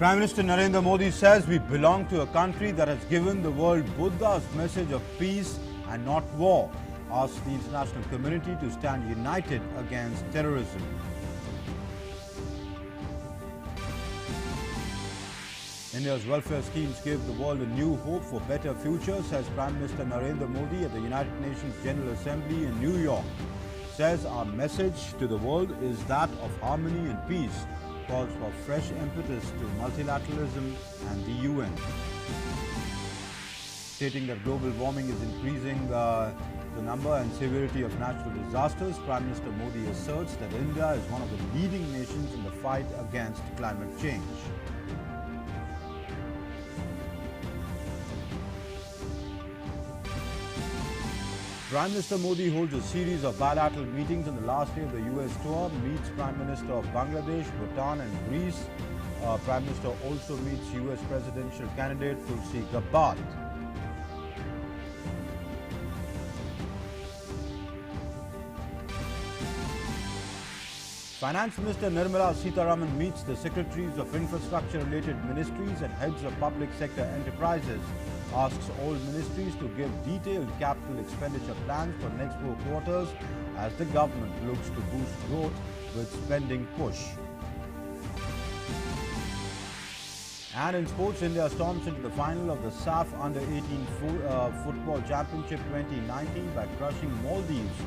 Prime Minister Narendra Modi says we belong to a country that has given the world Buddha's message of peace and not war. Asks the international community to stand united against terrorism. India's welfare schemes give the world a new hope for better future, says Prime Minister Narendra Modi at the United Nations General Assembly in New York. Says our message to the world is that of harmony and peace. Calls for fresh impetus to multilateralism and the UN. Stating that global warming is increasing the number and severity of natural disasters, Prime Minister Modi asserts that India is one of the leading nations in the fight against climate change. Prime Minister Modi holds a series of bilateral meetings on the last day of the US tour, meets Prime Minister of Bangladesh, Bhutan and Greece. Prime Minister also meets US presidential candidate Tulsi Gabbard. Finance Minister Nirmala Sitharaman meets the secretaries of infrastructure-related ministries and heads of public sector enterprises. Asks all ministries to give detailed capital expenditure plans for next 4 quarters as the government looks to boost growth with spending push. And in sports, India storms into the final of the SAF Under-18 Football Championship 2019 by crushing Maldives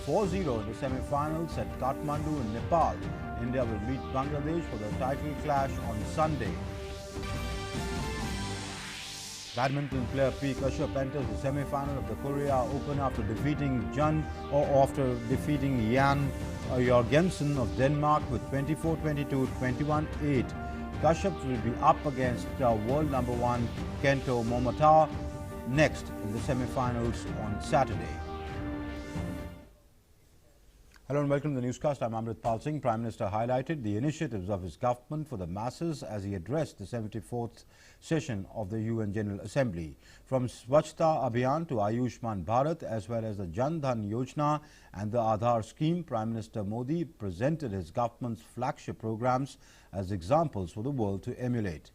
4-0 in the semi-finals at Kathmandu in Nepal. India will meet Bangladesh for the title clash on Sunday. Badminton player P. Kashyap enters the semi-final of the Korea Open after defeating Jan Jorgensen of Denmark with 24-22, 21-8. Kashyap will be up against world number 1 Kento Momota next in the semi-finals on Saturday. Hello and welcome to the newscast. I'm Amritpal Singh. Prime Minister highlighted the initiatives of his government for the masses as he addressed the 74th session of the UN General Assembly. From Swachhta Abhiyan to Ayushman Bharat, as well as the Jan Dhan Yojana and the Aadhaar scheme, Prime Minister Modi presented his government's flagship programs as examples for the world to emulate.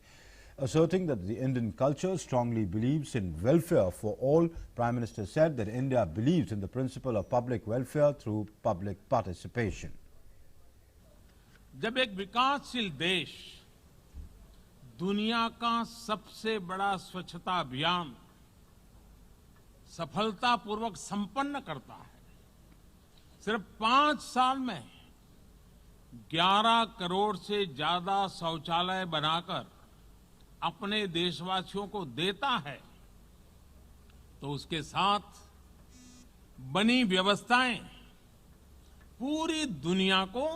Asserting that the Indian culture strongly believes in welfare for all, Prime Minister said that India believes in the principle of public welfare through public participation. जब एक विकासशील देश दुनिया का सबसे बड़ा स्वच्छता अभियान सफलतापूर्वक संपन्न करता है, सिर्फ 5 साल में 11 करोड़ से ज्यादा शौचालय बनाकर अपने देशवासियों को देता है, तो उसके साथ बनी व्यवस्थाएं पूरी दुनिया को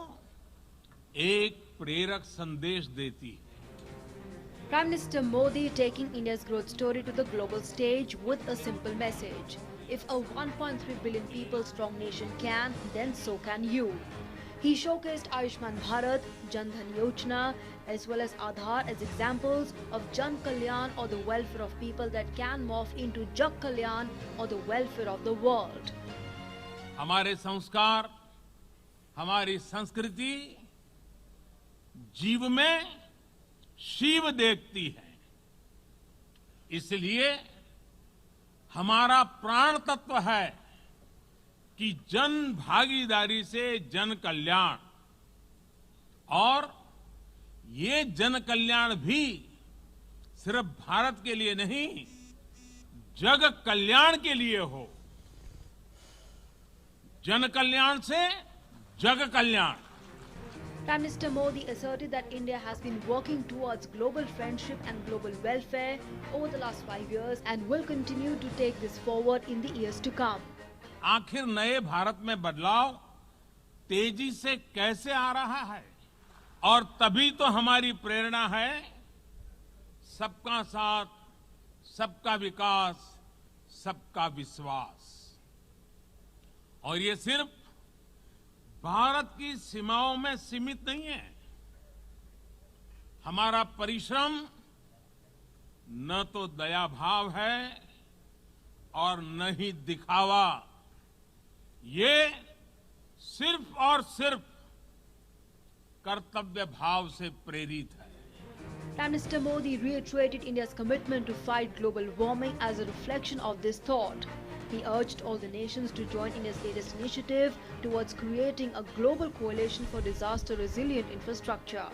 एक प्रेरक संदेश देती है. Prime Minister Modi taking India's growth story to the global stage with a simple message. If a 1.3 billion people strong nation can, then so can you. He showcased Ayushman Bharat, Jan Dhan Yojana as well as Aadhaar as examples of Jan Kalyan or the welfare of people that can morph into Jag Kalyan or the welfare of the world. हमारे संस्कार, हमारी संस्कृति जीव में शिव देखती है, इसलिए हमारा प्राण तत्व है कि जन भागीदारी से जन कल्याण, और ये जन कल्याण भी सिर्फ भारत के लिए नहीं, जग कल्याण के लिए हो. जन कल्याण से जग कल्याण. Prime Minister Modi asserted that India has been working towards global friendship and global welfare over the last 5 years and will continue to take this forward in the years to come. आखिर नए भारत में बदलाव तेजी से कैसे आ रहा है, और तभी तो हमारी प्रेरणा है सबका साथ, सबका विकास, सबका विश्वास. और ये सिर्फ भारत की सीमाओं में सीमित नहीं है. हमारा परिश्रम न तो दया भाव है और न ही दिखावा. ये सिर्फ और सिर्फ कर्तव्य भाव से प्रेरित है. Prime Minister Modi reiterated India's commitment to fight global warming as a reflection of this thought. He urged all the nations to join India's latest initiative towards creating a global coalition for disaster-resilient infrastructure.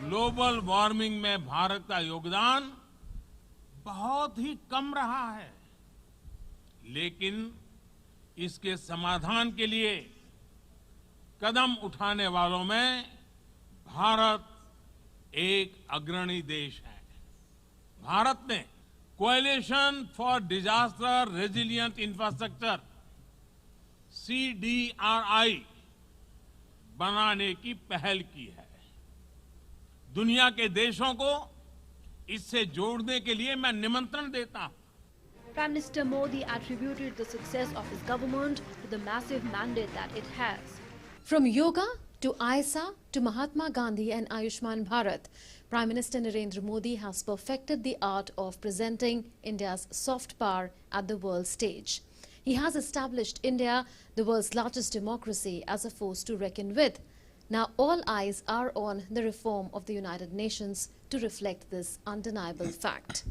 Global warming में भारत का योगदान बहुत ही कम रहा है, लेकिन इसके समाधान के लिए कदम उठाने वालों में भारत एक अग्रणी देश है। भारत ने coalition for disaster resilient infrastructure CDRI बनाने की पहल की है। दुनिया के देशों को इससे जोड़ने के लिए मैं निमंत्रण देता हूं। Prime Minister Modi attributed the success of his government to the massive mandate that it has. From yoga to ISA to Mahatma Gandhi and Ayushman Bharat, Prime Minister Narendra Modi has perfected the art of presenting India's soft power at the world stage. He has established India, the world's largest democracy, as a force to reckon with. Now all eyes are on the reform of the United Nations to reflect this undeniable fact.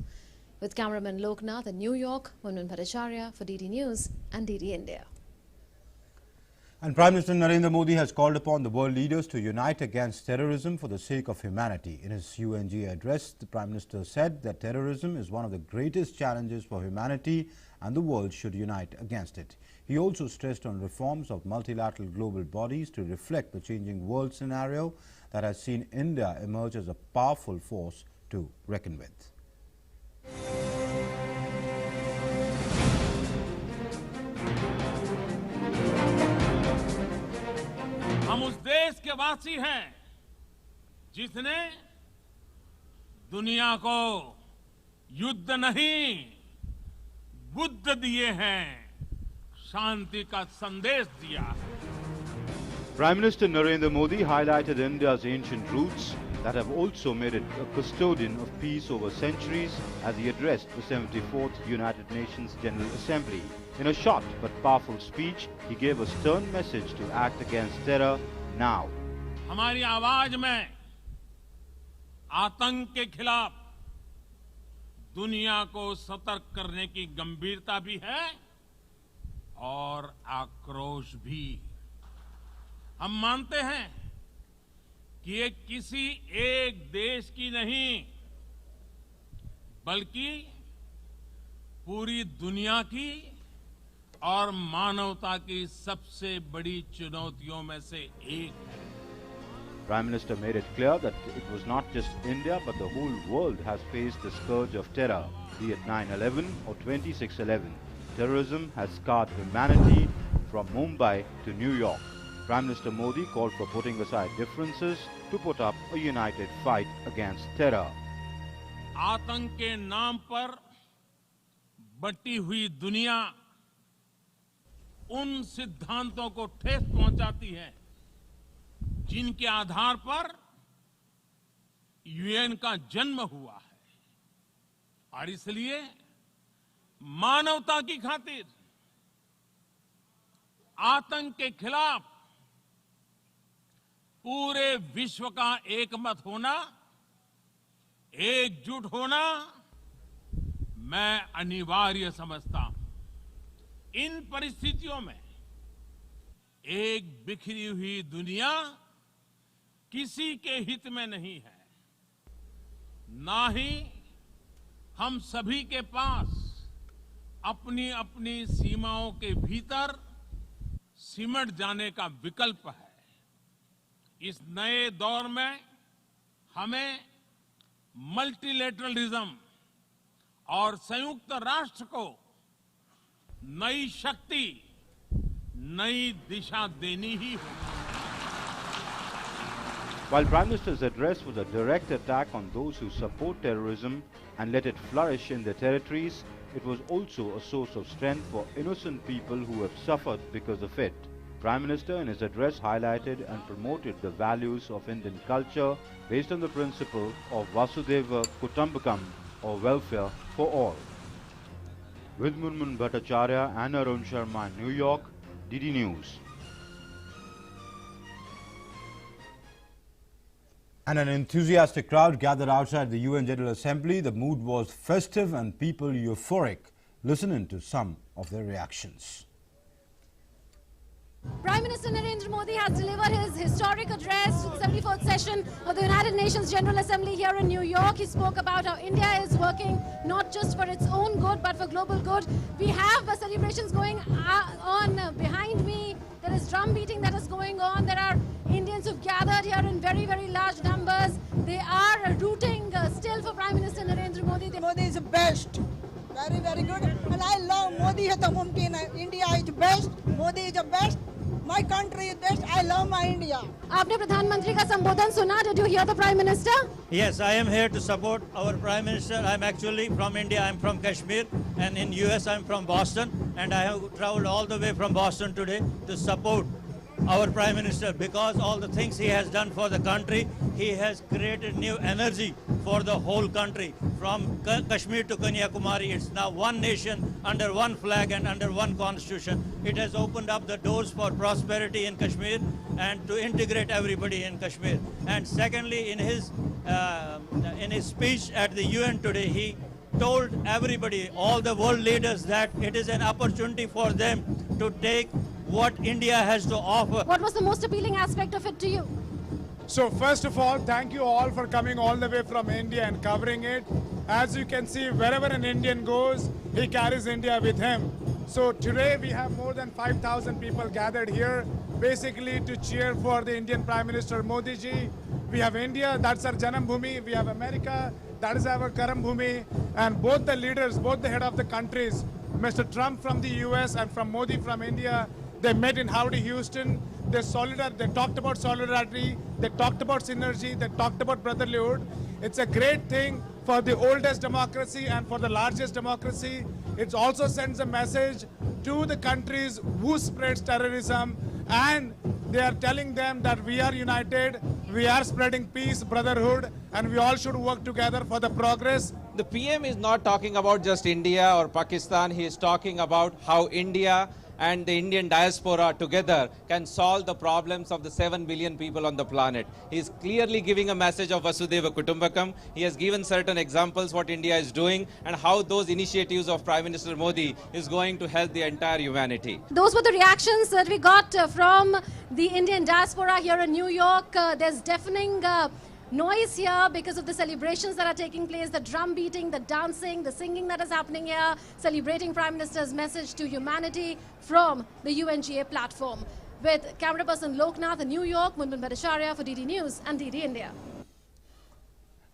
With cameraman Loknath in New York, Munman Bhattacharya for DD News and DD India. And Prime Minister Narendra Modi has called upon the world leaders to unite against terrorism for the sake of humanity. In his UNG address, the Prime Minister said that terrorism is one of the greatest challenges for humanity and the world should unite against it. He also stressed on reforms of multilateral global bodies to reflect the changing world scenario that has seen India emerge as a powerful force to reckon with. हम उस देश के वासी हैं जिसने दुनिया को युद्ध नहीं बुद्ध दिए हैं, शांति का संदेश दिया है। Prime Minister Narendra Modi highlighted India's ancient roots that have also made it a custodian of peace over centuries as he addressed the 74th United Nations General Assembly. In a short but powerful speech, he gave a stern message to act against terror now. हमारी आवाज में आतंक के खिलाफ दुनिया को सतर्क करने की गंभीरता भी है और आक्रोश भी। हम मानते हैं कि ये किसी एक देश की नहीं बल्कि पूरी दुनिया की और मानवता की सबसे बड़ी चुनौतियों में से एक है। Prime Minister made it clear that it was not just India but the whole world has faced the scourge of terror, be it 9/11 or 26/11. Terrorism has scarred humanity from Mumbai to New York. Prime Minister Modi called for putting aside differences to put up a united fight against terror. आतंक के नाम पर बटी हुई दुनिया उन सिद्धांतों को ठेस पहुंचाती है जिनके आधार पर यूएन का जन्म हुआ है और इसलिए मानवता की खातिर आतंक के खिलाफ पूरे विश्व का एकमत होना, एकजुट होना मैं अनिवार्य समझता हूं। इन परिस्थितियों में एक बिखरी हुई दुनिया किसी के हित में नहीं है, ना ही हम सभी के पास अपनी अपनी सीमाओं के भीतर सिमट जाने का विकल्प है। इस नए दौर में हमें मल्टीलेटरलिज्म और संयुक्त राष्ट्र को नई शक्ति, नई दिशा देनी ही होगी। While Prime Minister's address was a direct attack on those who support terrorism and let it flourish in their territories, it was also a source of strength for innocent people who have suffered because of it. Prime Minister in his address highlighted and promoted the values of Indian culture based on the principle of Vasudhaiva Kutumbakam or welfare for all. With Munman Bhattacharya and Arun Sharma in New York, DD News. And an enthusiastic crowd gathered outside the UN General Assembly. The mood was festive and people euphoric. Listen to some of their reactions. Prime Minister Narendra Modi has delivered his historic address to the 74th session of the United Nations General Assembly here in New York. He spoke about how India is working not just for its own good but for global good. We have celebrations going on behind me. There is drum beating that is going on. There are Indians who've gathered here in very, very large numbers. They are rooting still for Prime Minister Narendra Modi. Modi is the best. Very, very good. And I love Modi hai to mumkin hai. India is the best. Modi is the best. My country is best. I love my India. आपने प्रधानमंत्री का संबोधन सुना? Did you hear the Prime Minister? Yes, I am here to support our Prime Minister. I'm actually from India. I'm from Kashmir, and in US I'm from Boston, and I have traveled all the way from Boston today to support our Prime Minister because all the things he has done for the country. He has created new energy for the whole country. From Kashmir to Kanyakumari, it's now one nation under one flag and under one constitution. It has opened up the doors for prosperity in Kashmir and to integrate everybody in Kashmir. And secondly, in his speech at the UN today, he told everybody, all the world leaders, that it is an opportunity for them to take what India has to offer. What was the most appealing aspect of it to you? So first of all, thank you all for coming all the way from India and covering it. As you can see, wherever an Indian goes, he carries India with him. So today we have more than 5,000 people gathered here, basically to cheer for the Indian Prime Minister Modi ji. We have India, that's our Janam Bhumi. We have America, that is our Karam Bhumi. And both the leaders, both the head of the countries, Mr. Trump from the US and from Modi from India, they met in Howdy, Houston. They talked about solidarity, they talked about synergy, they talked about brotherhood. It's a great thing for the oldest democracy and for the largest democracy. It also sends a message to the countries who spreads terrorism, and they are telling them that we are united, we are spreading peace, brotherhood, and we all should work together for the progress. The PM is not talking about just India or Pakistan. He is talking about how India and the Indian diaspora together can solve the problems of the 7 billion people on the planet. He is clearly giving a message of Vasudhaiva Kutumbakam. He has given certain examples what India is doing and how those initiatives of Prime Minister Modi is going to help the entire humanity. Those were the reactions that we got from the Indian diaspora here in New York. There's deafening noise here because of the celebrations that are taking place, the drum beating, the dancing, the singing that is happening here, celebrating Prime Minister's message to humanity from the UNGA platform. With camera person Loknath in New York, Munban Bhattacharya for DD News and DD India.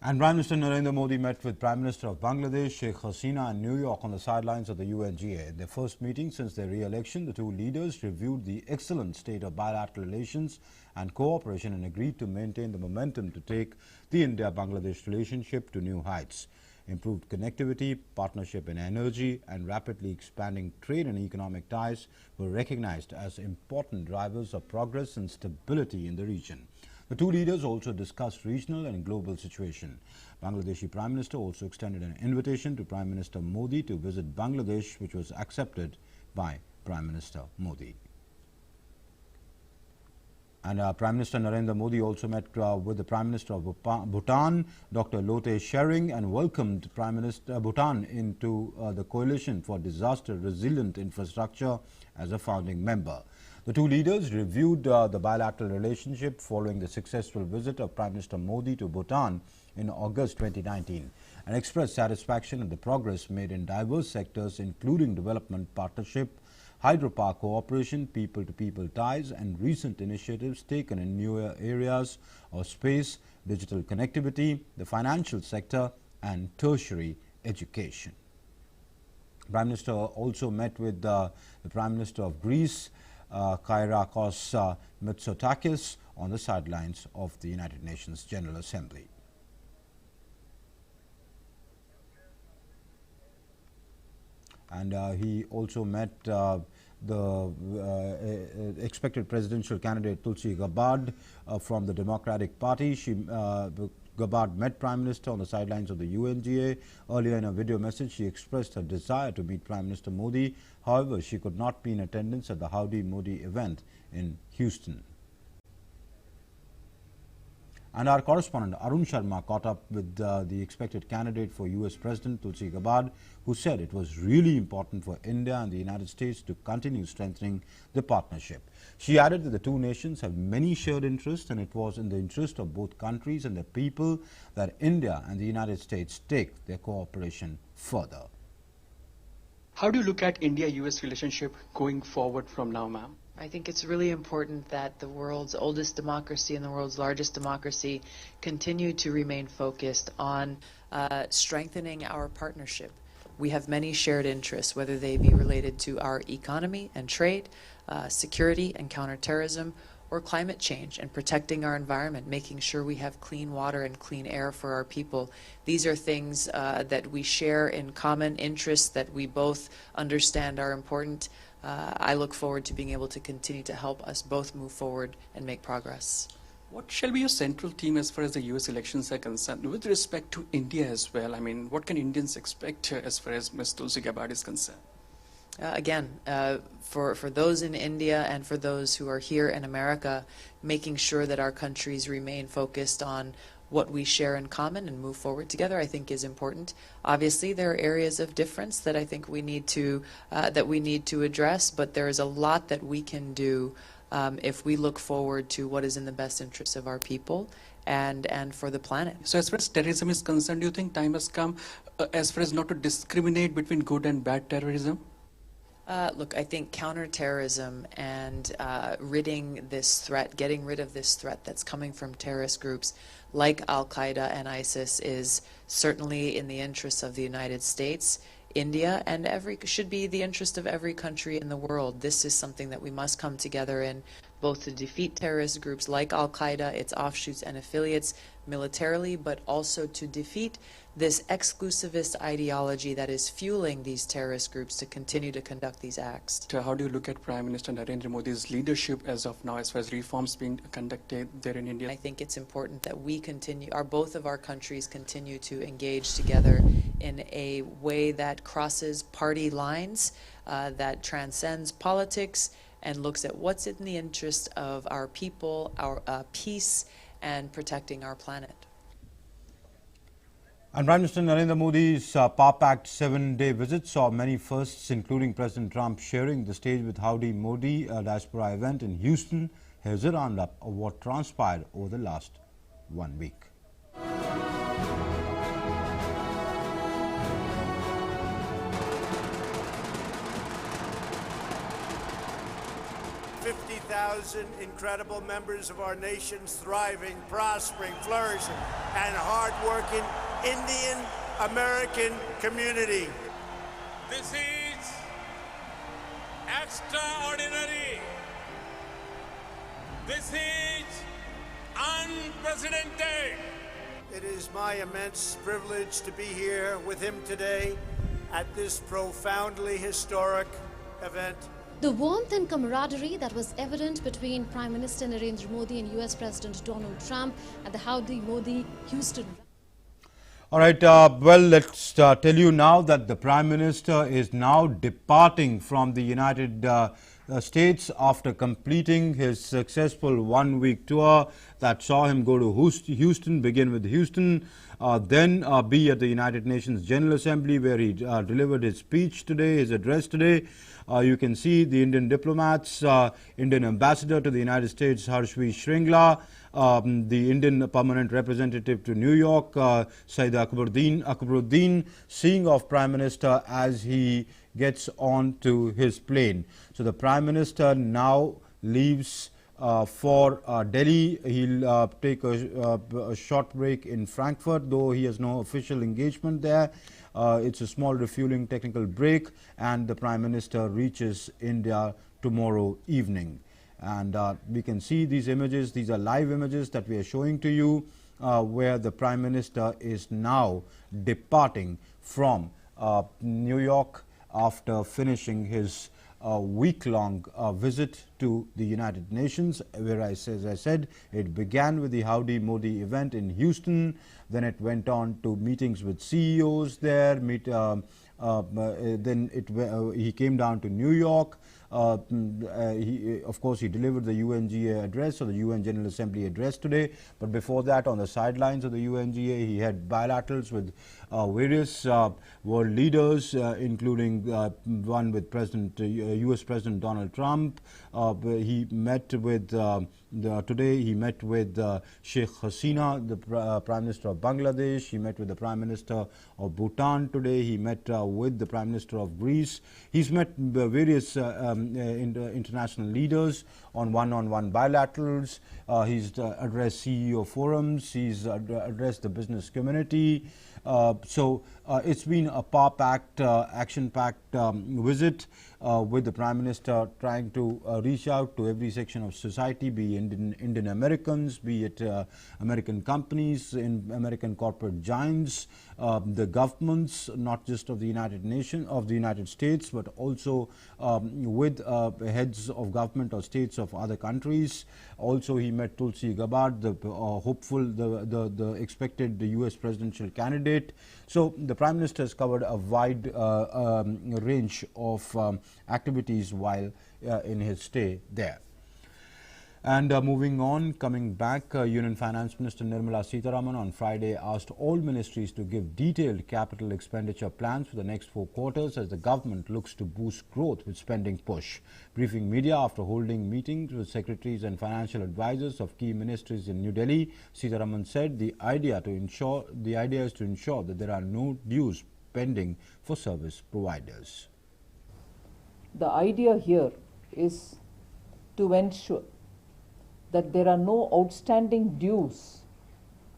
And Prime Minister Narendra Modi met with Prime Minister of Bangladesh, Sheikh Hasina, in New York on the sidelines of the UNGA. In their first meeting since their re-election, the two leaders reviewed the excellent state of bilateral relations and cooperation and agreed to maintain the momentum to take the India-Bangladesh relationship to new heights. Improved connectivity, partnership in energy and rapidly expanding trade and economic ties were recognized as important drivers of progress and stability in the region. The two leaders also discussed regional and global situation. Bangladeshi Prime Minister also extended an invitation to Prime Minister Modi to visit Bangladesh, which was accepted by Prime Minister Modi. And Prime Minister Narendra Modi also met with the Prime Minister of Bhutan, Dr. Lote Tshering, and welcomed Prime Minister Bhutan into the Coalition for Disaster Resilient Infrastructure as a founding member. The two leaders reviewed the bilateral relationship following the successful visit of Prime Minister Modi to Bhutan in August 2019 and expressed satisfaction at the progress made in diverse sectors including development partnership, hydropower cooperation, people-to-people ties and recent initiatives taken in newer areas of space, digital connectivity, the financial sector and tertiary education. Prime Minister also met with the Prime Minister of Greece, Kyriakos Mitsotakis, on the sidelines of the United Nations General Assembly. And he also met the expected presidential candidate Tulsi Gabbard from the Democratic Party. Gabbard met Prime Minister on the sidelines of the UNGA. Earlier in a video message, she expressed her desire to meet Prime Minister Modi. However, she could not be in attendance at the Howdy Modi event in Houston. And our correspondent Arun Sharma caught up with the expected candidate for US President Tulsi Gabbard, who said it was really important for India and the United States to continue strengthening the partnership. She added that the two nations have many shared interests, and it was in the interest of both countries and the people that India and the United States take their cooperation further. How do you look at India-US relationship going forward from now, ma'am? I think it's really important that the world's oldest democracy and the world's largest democracy continue to remain focused on strengthening our partnership. We have many shared interests, whether they be related to our economy and trade, security and counterterrorism, or climate change and protecting our environment, making sure we have clean water and clean air for our people. These are things that we share in common interests that we both understand are important. I look forward to being able to continue to help us both move forward and make progress. What shall be your central theme as far as the US elections are concerned, with respect to India as well? I mean, what can Indians expect as far as Ms. Tulsi Gabbard is concerned? Again, for those in India and for those who are here in America, making sure that our countries remain focused on what we share in common and move forward together, I think is important. Obviously, there are areas of difference that I think we need to address, but there is a lot that we can do if we look forward to what is in the best interest of our people and for the planet. So as far as terrorism is concerned, do you think time has come as far as not to discriminate between good and bad terrorism? Look, I think counterterrorism and getting rid of this threat that's coming from terrorist groups like Al-Qaeda and ISIS is certainly in the interests of the United States, India, and should be the interest of every country in the world. This is something that we must come together in, both to defeat terrorist groups like Al-Qaeda, its offshoots and affiliates militarily, but also to defeat this exclusivist ideology that is fueling these terrorist groups to continue to conduct these acts. So how do you look at Prime Minister Narendra Modi's leadership as of now, as far as reforms being conducted there in India? I think it's important that we both of our countries continue to engage together in a way that crosses party lines, that transcends politics, and looks at what's in the interest of our people, our peace, and protecting our planet. And Prime Minister Narendra Modi's power-packed 7-day visit saw many firsts, including President Trump sharing the stage with Howdy Modi, a diaspora event in Houston. Here's a roundup of what transpired over the last 1 week. Incredible members of our nation's thriving, prospering, flourishing, and hard-working Indian American community. This is extraordinary. This is unprecedented. It is my immense privilege to be here with him today at this profoundly historic event. The warmth and camaraderie that was evident between Prime Minister Narendra Modi and US President Donald Trump at the Howdy Modi Houston. All right, well, let's tell you now that the Prime Minister is now departing from the United States after completing his successful 1-week tour that saw him go to Houston, begin with Houston, then be at the United Nations General Assembly, where he delivered his speech today, his address today. You can see the Indian diplomats, Indian ambassador to the United States, Harshvi Shringla, the Indian permanent representative to New York, Saeed Akbaruddin, seeing off Prime Minister as he gets on to his plane. So the Prime Minister now leaves for Delhi. He'll take a short break in Frankfurt, though he has no official engagement there. It's a small refueling technical break, and the Prime Minister reaches India tomorrow evening. And we can see these images. These are live images that we are showing to you, where the Prime Minister is now departing from New York after finishing his week-long visit to the United Nations, where, as I said, it began with the Howdy Modi event in Houston. Then it went on to meetings with CEOs there. Then he came down to New York. Of course, he delivered the UNGA address, or the UN General Assembly address today. But before that, on the sidelines of the UNGA, he had bilaterals with various world leaders, including one with US President Donald Trump. He met with today he met with Sheikh Hasina, the Prime Minister of Bangladesh. He met with the Prime Minister of Bhutan today. He met with the Prime Minister of Greece. He's met various international leaders on one-on-one bilaterals. He's addressed CEO forums. He's addressed the business community. So it's been a power-packed, action-packed visit with the Prime Minister trying to reach out to every section of society, be Indian Americans, be it American companies, American corporate giants, the governments, not just of the United States, but also with heads of government or states of other countries. Also, he met Tulsi Gabbard, the hopeful, the expected US presidential candidate. So the Prime Minister has covered a wide range of activities while in his stay there. And moving on, coming back, Union Finance Minister Nirmala Sitharaman on Friday asked all ministries to give detailed capital expenditure plans for the next 4 quarters as the government looks to boost growth with spending push. Briefing media after holding meetings with secretaries and financial advisors of key ministries in New Delhi, Sitharaman said the idea is to ensure that there are no dues pending for service providers. The idea here is to ensure that there are no outstanding dues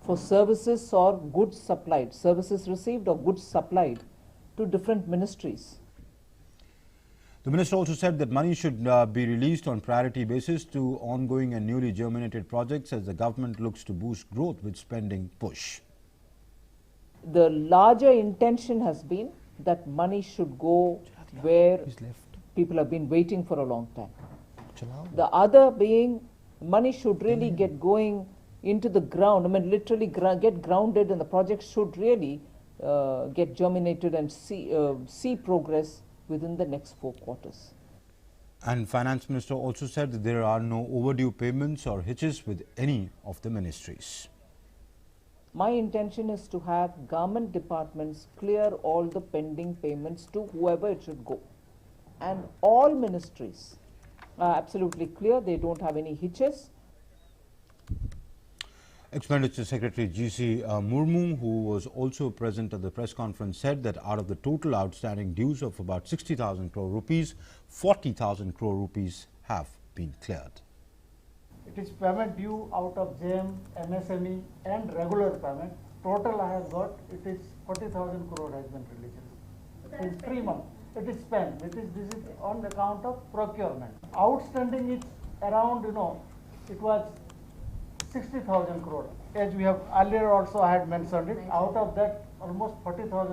for services or goods supplied, services received or goods supplied to different ministries. The minister also said that money should be released on priority basis to ongoing and newly germinated projects as the government looks to boost growth with spending push. The larger intention has been that money should go where people have been waiting for a long time. The other being money should really get going into the ground. I mean, literally get grounded, and the project should really get germinated and see progress within the next 4 quarters. And Finance Minister also said that there are no overdue payments or hitches with any of the ministries. My intention is to have government departments clear all the pending payments to whoever it should go. And all ministries are absolutely clear, they don't have any hitches. Expenditure Secretary G.C. Murmu, who was also present at the press conference, said that out of the total outstanding dues of about 60,000 crore rupees, 40,000 crore rupees have been cleared. It is payment due out of JM, MSME and regular payment. Total I have got, it is 40,000 crore has been released. In 3 months, it is spent. This is on account of procurement. Outstanding is around, it was 60,000 crore. As we have earlier also I had mentioned it, out of that almost 40,000